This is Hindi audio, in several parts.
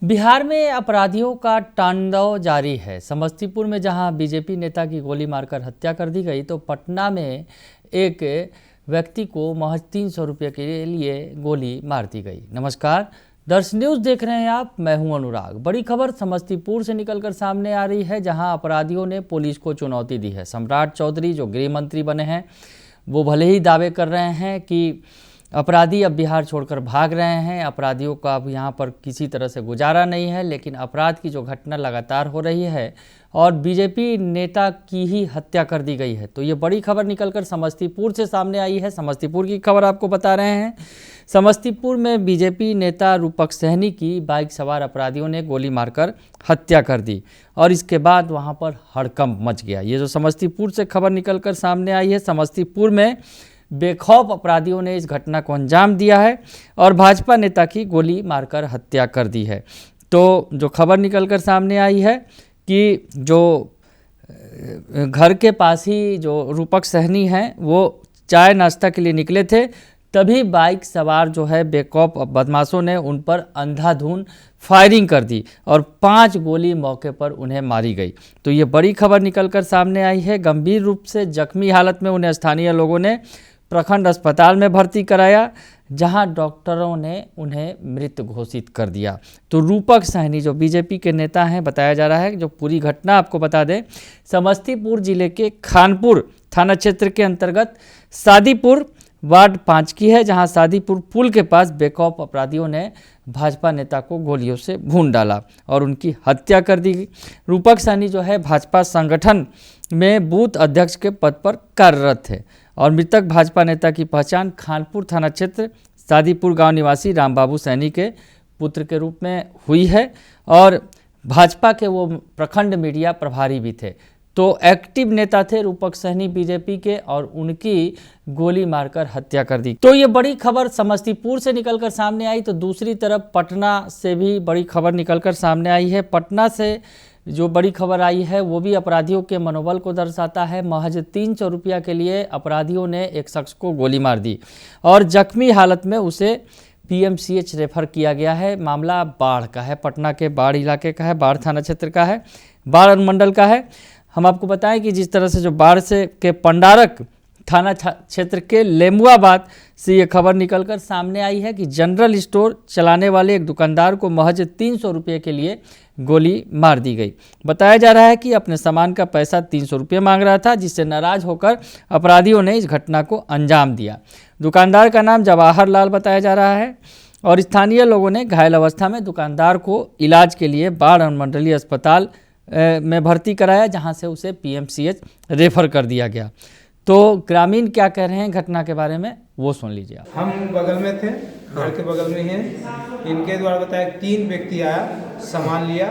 बिहार में अपराधियों का तांडव जारी है। समस्तीपुर में जहां बीजेपी नेता की गोली मारकर हत्या कर दी गई, तो पटना में एक व्यक्ति को महज 300 रुपये के लिए गोली मार दी गई। नमस्कार, दर्श न्यूज़ देख रहे हैं आप, मैं हूं अनुराग। बड़ी खबर समस्तीपुर से निकलकर सामने आ रही है, जहां अपराधियों ने पुलिस को चुनौती दी है। सम्राट चौधरी जो गृह मंत्री बने हैं, वो भले ही दावे कर रहे हैं कि अपराधी अब बिहार छोड़कर भाग रहे हैं, अपराधियों का अब यहाँ पर किसी तरह से गुजारा नहीं है, लेकिन अपराध की जो घटना लगातार हो रही है और बीजेपी नेता की ही हत्या कर दी गई है। तो ये बड़ी खबर निकलकर समस्तीपुर से सामने आई है। समस्तीपुर की खबर आपको बता रहे हैं। समस्तीपुर में बीजेपी नेता रूपक सहनी की बाइक सवार अपराधियों ने गोली मारकर हत्या कर दी और इसके बाद वहाँ पर हड़कंप मच गया। ये जो समस्तीपुर से खबर निकलकर सामने आई है, समस्तीपुर में बेखौफ अपराधियों ने इस घटना को अंजाम दिया है और भाजपा नेता की गोली मारकर हत्या कर दी है। तो जो खबर निकलकर सामने आई है कि जो घर के पास ही जो रूपक सहनी हैं, वो चाय नाश्ता के लिए निकले थे, तभी बाइक सवार जो है बेखौफ बदमाशों ने उन पर अंधाधुंध फायरिंग कर दी और 5 गोली मौके पर उन्हें मारी गई। तो ये बड़ी खबर निकलकर सामने आई है। गंभीर रूप से जख्मी हालत में उन्हें स्थानीय लोगों ने प्रखंड अस्पताल में भर्ती कराया, जहां डॉक्टरों ने उन्हें मृत घोषित कर दिया। तो रूपक सहनी जो बीजेपी के नेता हैं, बताया जा रहा है, जो पूरी घटना आपको बता दें, समस्तीपुर जिले के खानपुर थाना क्षेत्र के अंतर्गत सादीपुर वार्ड 5 की है, जहां सादीपुर पुल के पास बेखौफ अपराधियों ने भाजपा नेता को गोलियों से भून डाला और उनकी हत्या कर दी। रूपक सहनी जो है भाजपा संगठन में बूथ अध्यक्ष के पद पर कार्यरत थे और मृतक भाजपा नेता की पहचान खानपुर थाना क्षेत्र सादीपुर गांव निवासी रामबाबू सैनी के पुत्र के रूप में हुई है और भाजपा के वो प्रखंड मीडिया प्रभारी भी थे। तो एक्टिव नेता थे रूपक सहनी बीजेपी के और उनकी गोली मारकर हत्या कर दी। तो ये बड़ी खबर समस्तीपुर से निकलकर सामने आई। तो दूसरी तरफ पटना से भी बड़ी खबर निकलकर सामने आई है। पटना से जो बड़ी खबर आई है वो भी अपराधियों के मनोबल को दर्शाता है। महज 300 रुपया के लिए अपराधियों ने एक शख्स को गोली मार दी और जख्मी हालत में उसे PMCH रेफर किया गया है। मामला बाढ़ का है, पटना के बाढ़ इलाके का है, बाढ़ थाना क्षेत्र का है, बाढ़ अनुमंडल का है। हम आपको बताएं कि जिस तरह से जो बाढ़ से के पंडारक थाना क्षेत्र के लेमुआबाद से ये खबर निकलकर सामने आई है कि जनरल स्टोर चलाने वाले एक दुकानदार को महज 300 रुपये के लिए गोली मार दी गई। बताया जा रहा है कि अपने सामान का पैसा 300 रुपये मांग रहा था, जिससे नाराज होकर अपराधियों ने इस घटना को अंजाम दिया। दुकानदार का नाम जवाहर लाल बताया जा रहा है और स्थानीय लोगों ने घायल अवस्था में दुकानदार को इलाज के लिए बाढ़ अनुमंडलीय अस्पताल में भर्ती कराया, जहां से उसे PMCH रेफर कर दिया गया। तो ग्रामीण क्या कह रहे हैं घटना के बारे में, वो सुन लीजिए आप। हम बगल में थे, घर के बगल में हैं। इनके द्वारा बताया 3 व्यक्ति आया, सामान लिया।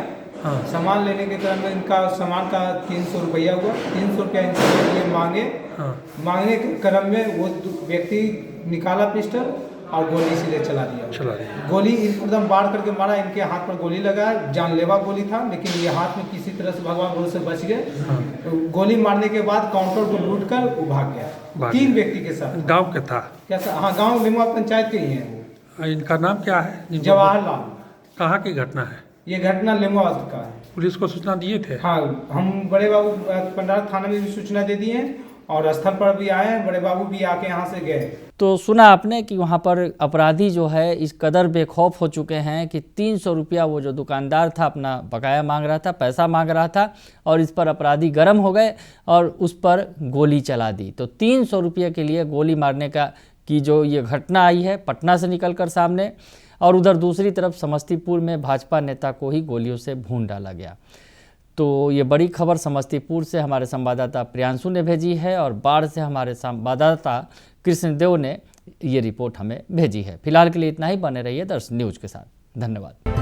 सामान लेने के क्रम में इनका सामान का 300 रुपया हुआ। 300 रुपया इनसे लिए मांगने के क्रम में वो व्यक्ति निकाला पिस्टल और गोली सीधे चला दिया। गोली एकदम बाढ़ करके मारा। इनके हाथ पर गोली लगा, जानलेवा गोली था, लेकिन ये हाथ में किसी तरह से भगवान भरोसे से बच गए। गोली मारने के बाद काउंटर को लूट कर वो भाग गया 3 व्यक्ति के साथ। गांव के था क्या? हाँ, गांव लेमुआ पंचायत के ही हैं। इनका नाम क्या है? जवाहर लाल। कहाँ की घटना है? ये घटना लेमुआ का है। पुलिस को सूचना दिए थे? हाँ, हम बड़े बाबू पंडार थाना में भी सूचना दे दिए हैं और स्थल पर भी आए हैं। बड़े बाबू भी आके यहाँ से गए। तो सुना आपने कि वहाँ पर अपराधी जो है इस कदर बेखौफ हो चुके हैं कि 300 रुपया वो जो दुकानदार था अपना बकाया मांग रहा था, पैसा मांग रहा था, और इस पर अपराधी गर्म हो गए और उस पर गोली चला दी। तो 300 रुपये के लिए गोली मारने की जो ये घटना आई है पटना से निकलकर सामने, और उधर दूसरी तरफ समस्तीपुर में भाजपा नेता को ही गोलियों से भून डाला गया। तो ये बड़ी खबर समस्तीपुर से हमारे संवाददाता प्रियांशु ने भेजी है और बाढ़ से हमारे संवाददाता कृष्णदेव ने ये रिपोर्ट हमें भेजी है। फिलहाल के लिए इतना ही। बने रहिए दर्श न्यूज़ के साथ। धन्यवाद।